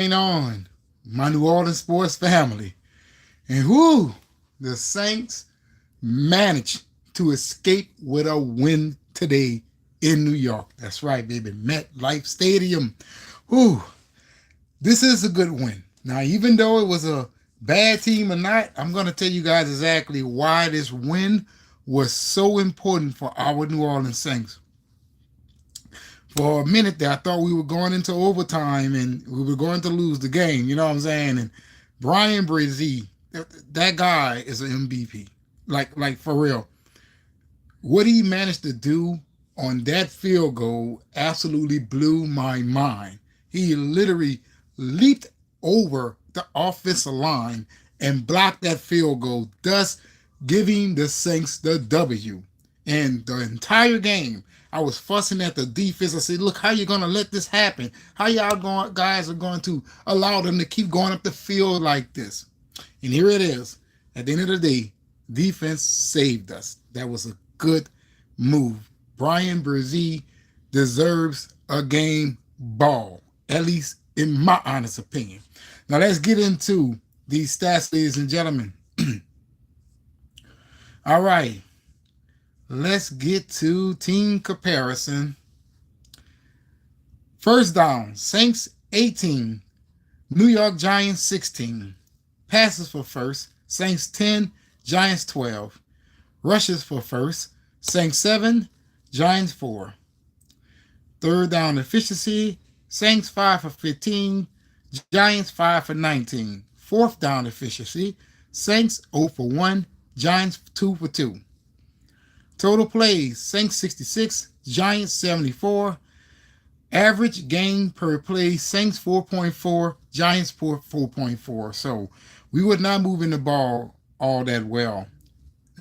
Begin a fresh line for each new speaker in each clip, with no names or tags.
On, my New Orleans sports family? And whoo, the Saints managed to escape with a win today in New York. That's right, baby. MetLife Stadium. Whoo, this is a good win. Now, even though it was a bad team or not, I'm going to tell you guys exactly why this win was so important for our New Orleans Saints. For a minute there, I thought we were going into overtime and we were going to lose the game. You know what I'm saying? And Brian Brzee, that guy is an MVP. Like for real. What he managed to do on that field goal absolutely blew my mind. He literally leaped over the offensive line and blocked that field goal, thus giving the Saints the W. And the entire game, I was fussing at the defense. I said, look, how you going to let this happen? How guys are going to allow them to keep going up the field like this? And here it is. At the end of the day, defense saved us. That was a good move. Brian Brzee deserves a game ball, at least in my honest opinion. Now let's get into these stats, ladies and gentlemen. All right. Let's get to team comparison. First down, Saints 18, New York Giants 16. Passes for first, Saints 10, Giants 12. Rushes for first, Saints 7, Giants 4. Third down efficiency, Saints 5 for 15, Giants 5 for 19. Fourth down efficiency, Saints 0 for 1, Giants 2 for 2. Total plays, Saints 66, Giants 74. Average gain per play, Saints 4.4, Giants 4.4. So we were not moving the ball all that well.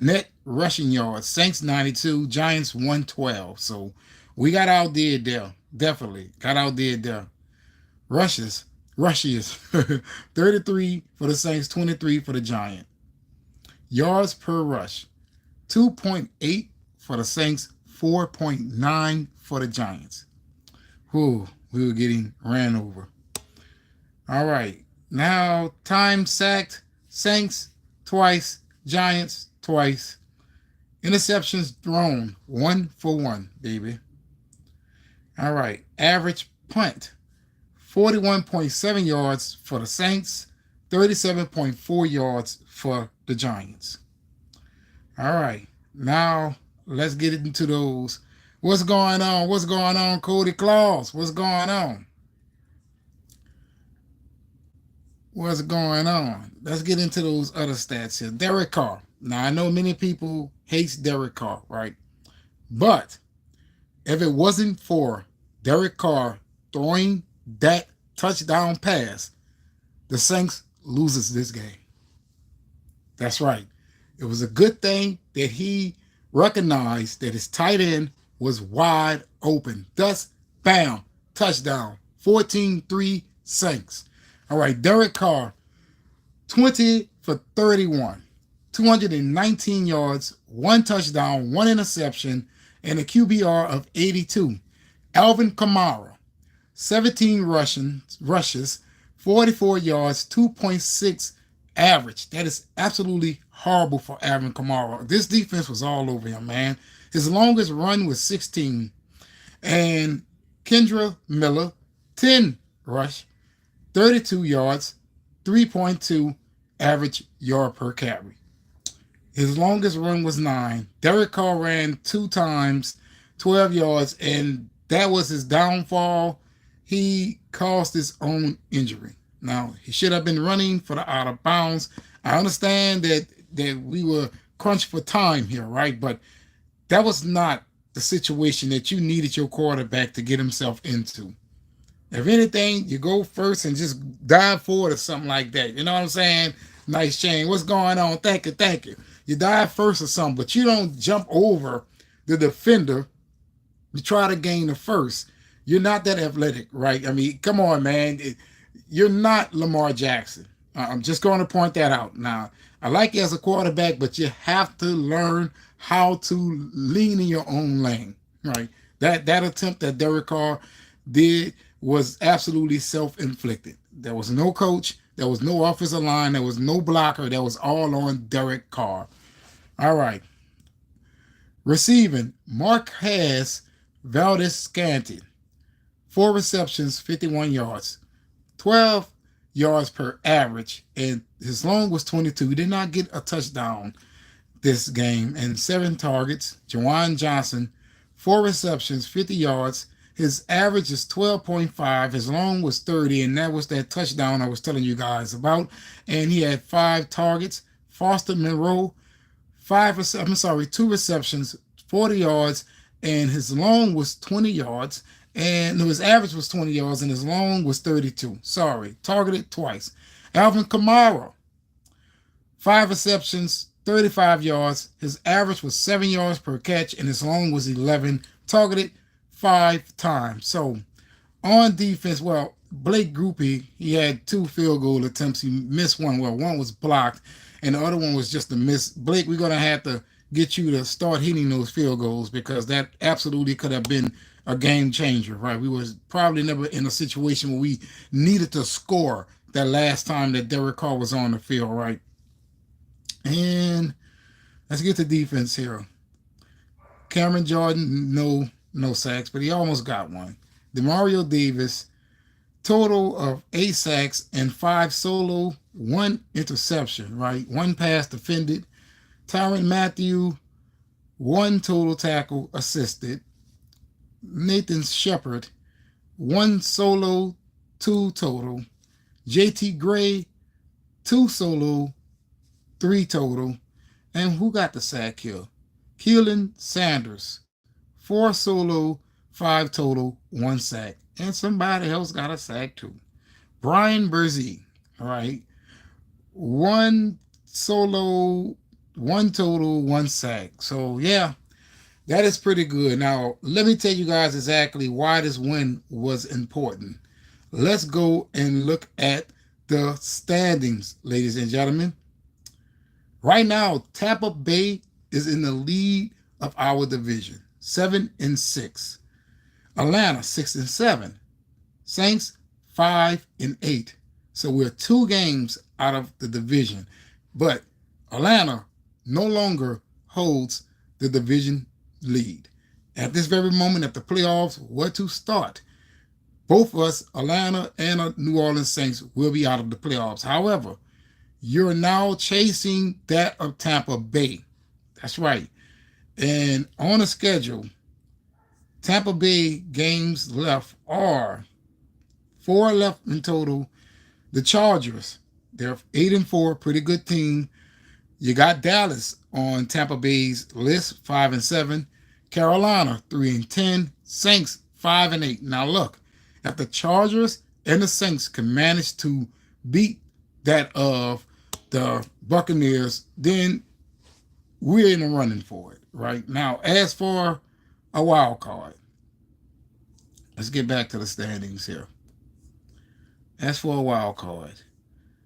Net rushing yards, Saints 92, Giants 112. So we got outdid there. Definitely got outdid there. Rushes 33 for the Saints, 23 for the Giants. Yards per rush, 2.8 for the Saints, 4.9 for the Giants. Whew, we were getting ran over. All right. Now, time sacked, Saints twice, Giants twice. Interceptions thrown, 1 for 1, baby. All right. Average punt, 41.7 yards for the Saints, 37.4 yards for the Giants. All right. Now, let's get into those. What's going on? What's going on, Cody Claus? What's going on? What's going on? Let's get into those other stats here. Derek Carr. Now, I know many people hate Derek Carr, right? But if it wasn't for Derek Carr throwing that touchdown pass, the Saints loses this game. That's right. It was a good thing that he recognized that his tight end was wide open. Thus, bam, touchdown. 14-3 Saints. All right, Derek Carr, 20 for 31, 219 yards, 1 touchdown, 1 interception, and a QBR of 82. Alvin Kamara, 17 rushes, 44 yards, 2.6 average. That is absolutely horrible for Alvin Kamara. This defense was all over him, man. His longest run was 16. And Kendra Miller, 10 rush, 32 yards, 3.2 average yard per carry. His longest run was 9. Derek Carr ran 2 times, 12 yards, and that was his downfall. He caused his own injury. Now, he should have been running for the out of bounds. I understand that we were crunched for time here, right? But that was not the situation that you needed your quarterback to get himself into. If anything, you go first and just dive forward or something like that. You know what I'm saying? Nice chain. What's going on? Thank you, thank you. You dive first or something, but you don't jump over the defender to try to gain the first. You're not that athletic, right? I mean, come on, man. You're not Lamar Jackson. I'm just going to point that out. Now, I like you as a quarterback, but you have to learn how to lean in your own lane, right? That attempt that Derek Carr did was absolutely self-inflicted. There was no coach. There was no offensive line. There was no blocker. That was all on Derek Carr. All right. Receiving, Marquez Valdez Scantling. 4 receptions, 51 yards. 12 yards per average. And his long was 22. He did not get a touchdown this game. And 7 targets. Juwan Johnson, 4 receptions, 50 yards. His average is 12.5. His long was 30, and that was that touchdown I was telling you guys about. And he had 5 targets. Foster Monroe, 2 receptions, 40 yards, and his long was 20 yards. And no, his average was 20 yards, and his long was 32. Sorry, targeted twice. Alvin Kamara, 5 receptions, 35 yards. His average was 7 yards per catch, and his long was 11. Targeted 5 times. So on defense, well, Blake Grupe, he had 2 field goal attempts. He missed one. Well, one was blocked, and the other one was just a miss. Blake, we're going to have to get you to start hitting those field goals, because that absolutely could have been a game changer, right? We was probably never in a situation where we needed to score that last time that Derek Carr was on the field, right? And let's get to defense here. Cameron Jordan, no sacks, but he almost got one. Demario Davis, total of 8 sacks and 5 solo, 1 interception, right? 1 pass defended. Tyrann Mathieu, 1 total tackle assisted. Nathan Shepard, 1 solo, 2 total. JT Gray, 2 solo, 3 total. And who got the sack here? Keelan Sanders, 4 solo, 5 total, 1 sack. And somebody else got a sack too. Brian Brzee, all right, 1 solo, 1 total, 1 sack. So yeah, that is pretty good. Now, let me tell you guys exactly why this win was important. Let's go and look at the standings, ladies and gentlemen. Right now, Tampa Bay is in the lead of our division, 7-6. Atlanta, 6-7. Saints, 5-8. So we're 2 games out of the division. But Atlanta no longer holds the division lead. At this very moment, if the playoffs were to start, both of us, Atlanta and New Orleans Saints, will be out of the playoffs. However, you're now chasing that of Tampa Bay. That's right. And on the schedule, Tampa Bay games left are 4 left in total. The Chargers, they're 8-4, pretty good team. You got Dallas on Tampa Bay's list, 5-7. Carolina, 3-10. Saints, 5-8. Now look, if the Chargers and the Saints can manage to beat that of the Buccaneers, then we're in the running for it, right? Now, as for a wild card, let's get back to the standings here. As for a wild card,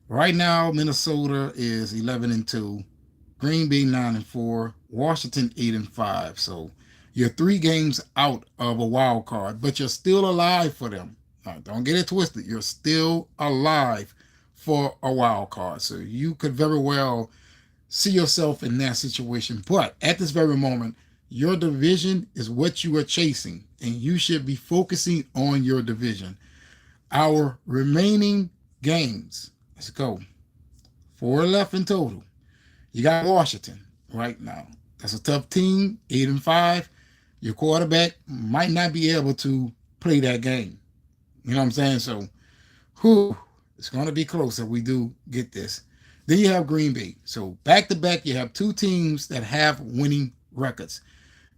right now, Minnesota is 11-2, Green Bay 9-4, Washington 8-5. So you're 3 games out of a wild card, but you're still alive for them. Now, don't get it twisted. You're still alive for a wild card. So you could very well see yourself in that situation. But at this very moment, your division is what you are chasing, and you should be focusing on your division. Our remaining games, let's go. 4 left in total. You got Washington right now. That's a tough team, 8-5. Your quarterback might not be able to play that game. You know what I'm saying? So, it's going to be close if we do get this. Then you have Green Bay. So back to back, you have 2 teams that have winning records.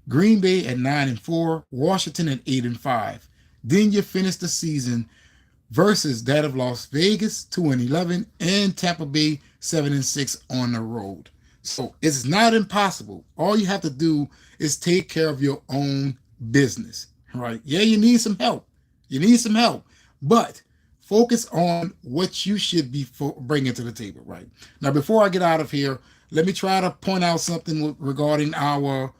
Green Bay at 9-4, Washington at 8-5. Then you finish the season versus that of Las Vegas, 2-11, and Tampa Bay, 7-6 on the road. So it's not impossible. All you have to do is take care of your own business, right? Yeah, you need some help. But focus on what you should be bringing to the table, right? Now, before I get out of here, let me try to point out something regarding our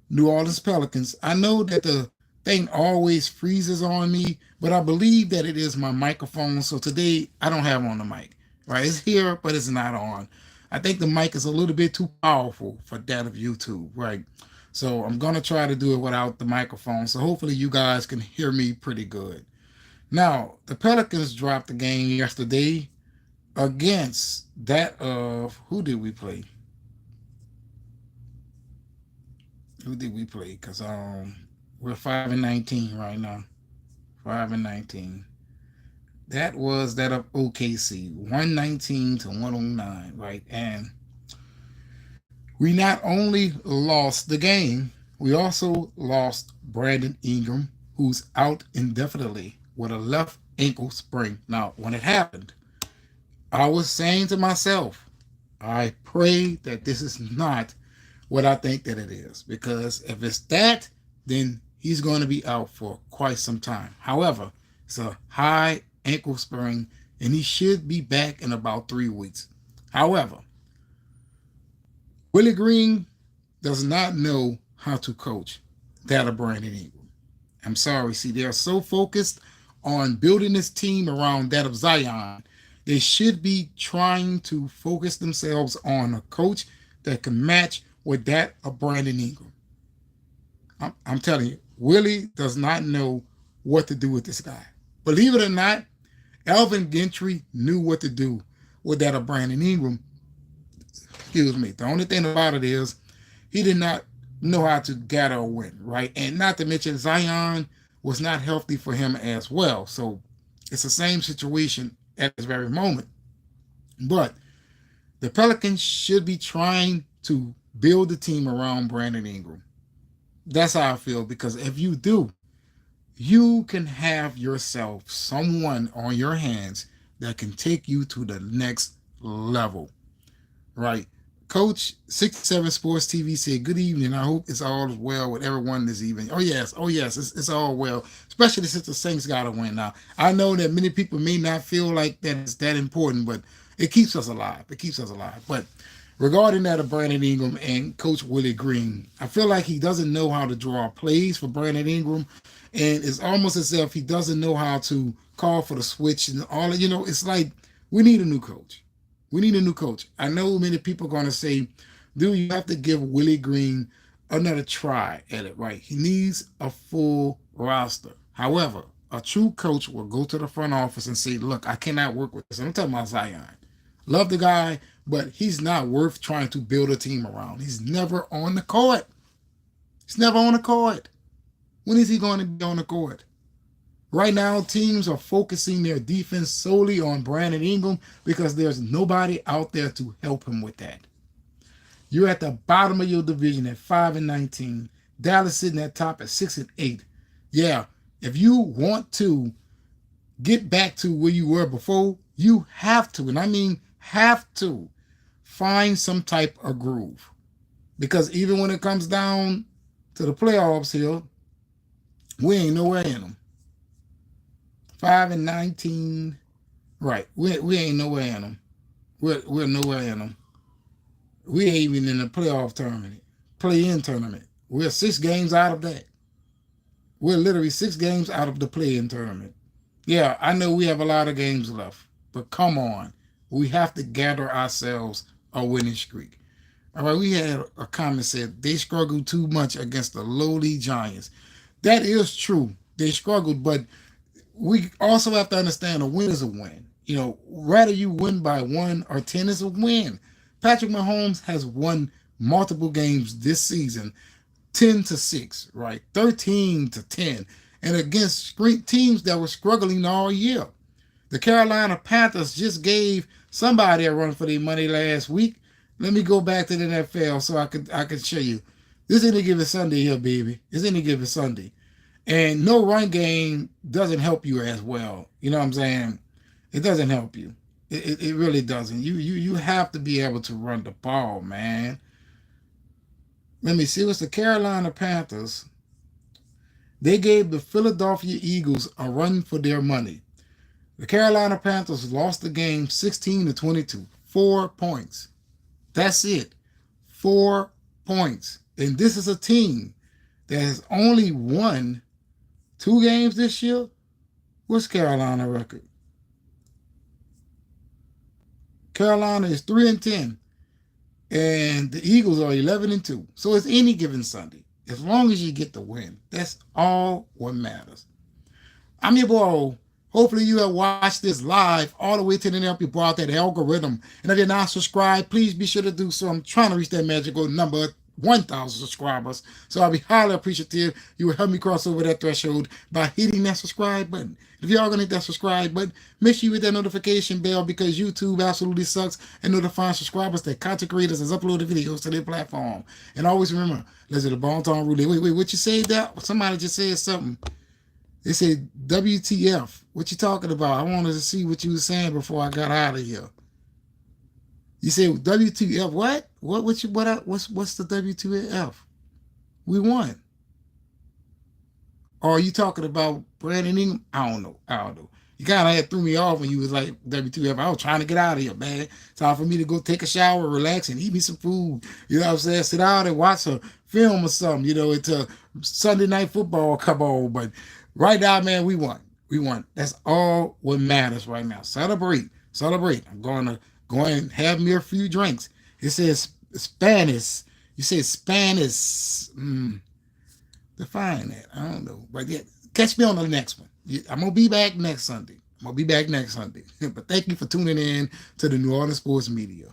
New Orleans Pelicans. I know that the thing always freezes on me, but I believe that it is my microphone. So today I don't have on the mic. Right? It's here, but it's not on. I think the mic is a little bit too powerful for that of YouTube, right? So I'm gonna try to do it without the microphone. So hopefully you guys can hear me pretty good. Now, the Pelicans dropped the game yesterday against that of who did we play? Who did we play? Because we're 5-19 right now. 5-19. That was that of OKC, 119 to 109, right? And we not only lost the game, we also lost Brandon Ingram, who's out indefinitely with a left ankle sprain. Now, when it happened, I was saying to myself, I pray that this is not what I think that it is, because if it's that, then he's going to be out for quite some time. However, it's a high ankle sprain, and he should be back in about 3 weeks. However, Willie Green does not know how to coach that of Brandon Ingram. I'm sorry. See, they're so focused on building this team around that of Zion. They should be trying to focus themselves on a coach that can match with that of Brandon Ingram. I'm telling you, Willie does not know what to do with this guy. Believe it or not, Alvin Gentry knew what to do with that of Brandon Ingram. Excuse me. The only thing about it is he did not know how to gather a win, right? And not to mention Zion was not healthy for him as well. So it's the same situation at this very moment. But the Pelicans should be trying to build the team around Brandon Ingram. That's how I feel, because if you do, you can have yourself someone on your hands that can take you to the next level, right? Coach 67 Sports TV said, "Good evening. I hope it's all well with everyone this evening." Oh yes, it's all well, especially since the Saints got to win. Now, I know that many people may not feel like that it's that important, but it keeps us alive. It keeps us alive. But regarding that of Brandon Ingram and Coach Willie Green, I feel like he doesn't know how to draw plays for Brandon Ingram, and it's almost as if he doesn't know how to call for the switch and all. It's like we need a new coach. We need a new coach. I know many people are going to say, "Dude, you have to give Willie Green another try at it," right? He needs a full roster. However, a true coach will go to the front office and say, "Look, I cannot work with this." I'm talking about Zion. Love the guy, but he's not worth trying to build a team around. He's never on the court. He's never on the court. When is he going to be on the court? Right now, teams are focusing their defense solely on Brandon Ingram because there's nobody out there to help him with that. You're at the bottom of your division at 5-19. Dallas sitting at top at 6-8. Yeah, if you want to get back to where you were before, you have to, and I mean have to, find some type of groove. Because even when it comes down to the playoffs here, we ain't nowhere in them. 5-19, right? We ain't nowhere in them. We're nowhere in them. We ain't even in the playoff tournament, play-in tournament. We're 6 games out of that. We're literally 6 games out of the play-in tournament. Yeah, I know we have a lot of games left, but come on, we have to gather ourselves a winning streak. All right, we had a comment said they struggled too much against the lowly Giants. That is true. They struggled, but we also have to understand a win is a win. Whether you win by 1 or 10 is a win. Patrick Mahomes has won multiple games this season, 10-6, right? 13-10, and against teams that were struggling all year. The Carolina Panthers just gave somebody a run for their money last week. Let me go back to the NFL so I could show you. This ain't a given Sunday here, baby. It's any given Sunday. And no run game doesn't help you as well. You know what I'm saying? It doesn't help you. It really doesn't. You have to be able to run the ball, man. Let me see. What's the Carolina Panthers? They gave the Philadelphia Eagles a run for their money. The Carolina Panthers lost the game 16-22. 4 points. That's it. 4 points. And this is a team that has only won 2 games this year. What's Carolina record? Carolina is 3-10, and the Eagles are 11-2. So it's any given Sunday. As long as you get the win, that's all what matters. I'm your boy. Hopefully you have watched this live all the way to the end. You brought that algorithm. And if you're not subscribed, please be sure to do so. I'm trying to reach that magical number 1,000 subscribers. So I'll be highly appreciative. You will help me cross over that threshold by hitting that subscribe button. If y'all gonna hit that subscribe button, make sure you hit that notification bell because YouTube absolutely sucks at notifying subscribers that content creators has uploaded videos to their platform. And always remember, let's do the Bon Ton Roulette. Wait, what you said that? Somebody just said something. They said WTF. What you talking about? I wanted to see what you were saying before I got out of here. You said WTF. What? What's the WTF? We won. Or are you talking about Brandon Ingram? I don't know. You kind of threw me off when you was like WTF. I was trying to get out of here, man. Time for me to go take a shower, relax, and eat me some food. You know what I'm saying? Sit down and watch a film or something. You know, until Sunday Night Football come on. But right now, man, we won. We won. That's all what matters right now. Celebrate. I'm going to go and have me a few drinks. It says Spanish. You said Spanish. Define that. I don't know. But yeah, catch me on the next one. I'm going to be back next Sunday. But thank you for tuning in to the New Orleans Sports Media.